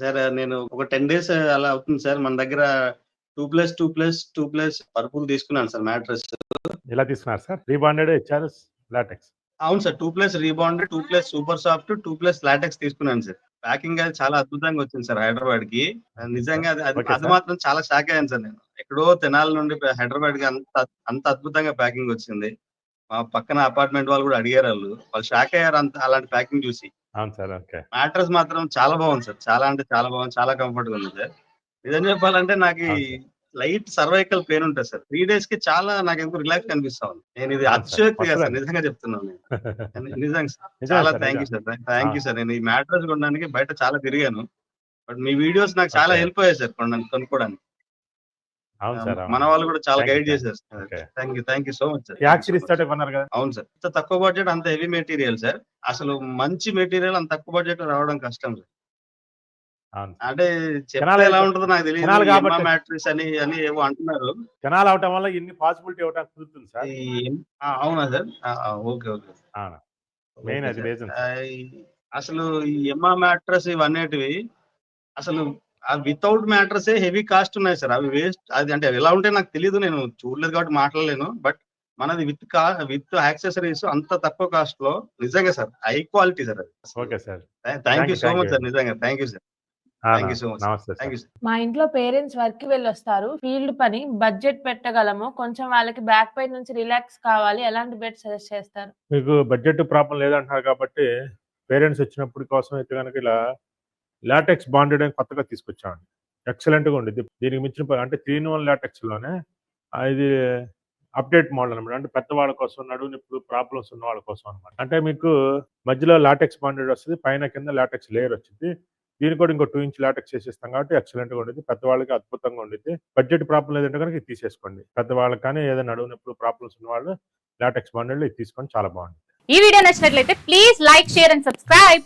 Sir నేను ఒక 10 days అలా అవుతుంది సార్. మన దగ్గర 2+2+2+ పరుపులు తీసుకున్నాను సార్ మ్యాట్రెస్. ఎలా తీసుకున్నారు సార్? Rebonded, HRS, latex. అవును sir. 2+ rebonded, 2+ super soft, 2+ latex తీసుకున్నాను సార్. ప్యాకింగ్ అది చాలా అద్భుతంగా వచ్చింది సార్ హైదరాబాద్‌కి. నిజంగా అది ఓకే అది సార్. మాత్రం చాలా షాక్ అయ్యాను సార్ నేను. ఎక్కడో తెనాలి నుండి హైదరాబాద్‌కి అంత అద్భుతంగా ప్యాకింగ్ వచ్చింది. మా పక్కన అపార్ట్మెంట్ వాళ్ళు కూడా అడిగారు వాళ్ళు షాక్ అయ్యారు అలాంటి ప్యాకింగ్ చూసి. అవును సార్. ఓకే. మ్యాట్రెస్ మాత్రం చాలా బాగుంది సార్. చాలా అంటే చాలా బాగుంది. చాలా కంఫర్ట్‌గా ఉంది సార్. నిజం చెప్పాలంటే నాకు అవును సార్. లైట్ సర్వైకల్ పెయిన్ ఉంటది సార్. 3 డేస్‌కి చాలా నాకెందుకో రిలాక్స్ అనిపిస్తా ఉంది. నేను ఇది అవును సార్. అతిశయోక్తి కాదు సార్. వస్తదండి. నిజంగా చెప్తున్నాను నేను. నిజంగా సార్. నిజమే చాలా సార్. థాంక్ యూ నిజం. సార్. Thank you sir. నేను ఈ మ్యాట్రెస్ కొనడానికి బయట చాలా తిరిగాను. బట్ మీ వీడియోస్ నాకు చాలా ఓకే. హెల్ప్ అయ్యాయి సార్ కొనుక్కోవడానికి. అవును సార్. మన అవును. వాళ్ళు కూడా చాలా థాంక్ యూ గైడ్ సార్. చేశారు sir. Okay. Thank you so much sir. Accessories తోటే కొన్నారు కదా? అవును సార్. ఇంత తక్కువ బడ్జెట్ అంత హెవీ మెటీరియల్ సార్. అసలు మంచి మెటీరియల్ అంత తక్కువ బడ్జెట్‌లో రావడం కష్టం సార్. అవును. అంటే చెప్తే కెనాల్ ఎలా ఉంటదో నాకు తెలీదు. కెనాల్ ఎమ్మా కాబట్టి మ్యాట్రిక్స్ అని ఏవో అంటున్నారు. కెనాల్ అవటం వల్ల ఇన్ని పాసిబిలిటీ ఇవ్వడానికి కుదురుతుంది సార్. అవునా సార్? ఓకే. ఓకే. అవును. మెయిన్ ఓకే అది సార్. Reason sir. అసలు ఈ ఎమ్మా మ్యాట్రెస్ ఇవన్నేటివి అసలు వితౌట్ మ్యాట్రెసే హెవీ కాస్ట్ ఉన్నాయి సార్. అవి వేస్ట్. అది అంటే ఎలా ఉంటాయో నాకు తెలీదు. నేను చూడలేదు కాబట్టి మాట్లాడలేను. బట్ మనది విత్ యాక్సెసరీస్ అంత తక్కువ కాస్ట్‌లో నిజంగా సార్. హై క్వాలిటీ సార్ అది. Okay sir. Thank you so thank much you. Sir. నిజంగా. Thank you sir. Thank you so much. నమస్తే థాంక్ సార్. You sir. మా ఇంట్లో పేరెంట్స్ వర్క్‌కి వెళ్ళొస్తారు. ఫీల్డ్ పని, బడ్జెట్ పెట్టగలము. కొంచెం వాళ్ళకి బ్యాక్ పెయిన్ నుంచి రిలాక్స్ కావాలి. ఎలాంటి బెడ్ సజెస్ట్ చేస్తారు? మీకు బడ్జెట్ ప్రాబ్లమ్ లేదంటున్నారు కాబట్టి పేరెంట్స్ వచ్చినప్పుడు కోసం అయితే గనక ఇలా లాటెక్స్ బాండెడ్ అని కొత్తగా తీసుకొచ్చామండి. ఎక్సలెంట్‌గా ఉండిద్ది. దీనికి మించిన అంటే 3-in-1 లాటెక్స్‌లోనే ఇది అప్డేట్ మోడల్ అనమాట. అంటే పెద్దవాళ్ళ కోసం, నడుము నొప్పులు ప్రాబ్లమ్స్ ఉన్న వాళ్ళ కోసం అనమాట. అంటే మీకు మధ్యలో లాటెక్స్ బాండెడ్ వస్తది. పైన కింద లాటెక్స్ లేయర్ వచ్చిద్ది. దీనికి కూడా ఇంకో 2 ఇంచ్ లాటెక్స్ చేసేస్తాం కాబట్టి ఎక్సలెంట్‌గా ఉండిద్ది. పెద్దవాళ్ళకి అద్భుతంగా ఉండిద్ది. బడ్జెట్ ప్రాబ్లమ్ లేదంటే గనక ఇది తీసేసుకోండి. పెద్దవాళ్ళకి కానీ ఏదైనా నడుము నొప్పులు ప్రాబ్లమ్స్ ఉన్నవాళ్ళు లాటెక్స్ బాండెడ్‌లో ఇది తీసుకోండి. చాలా బాగుంది. ఈ వీడియో నచ్చినట్లయితే please like, share and subscribe.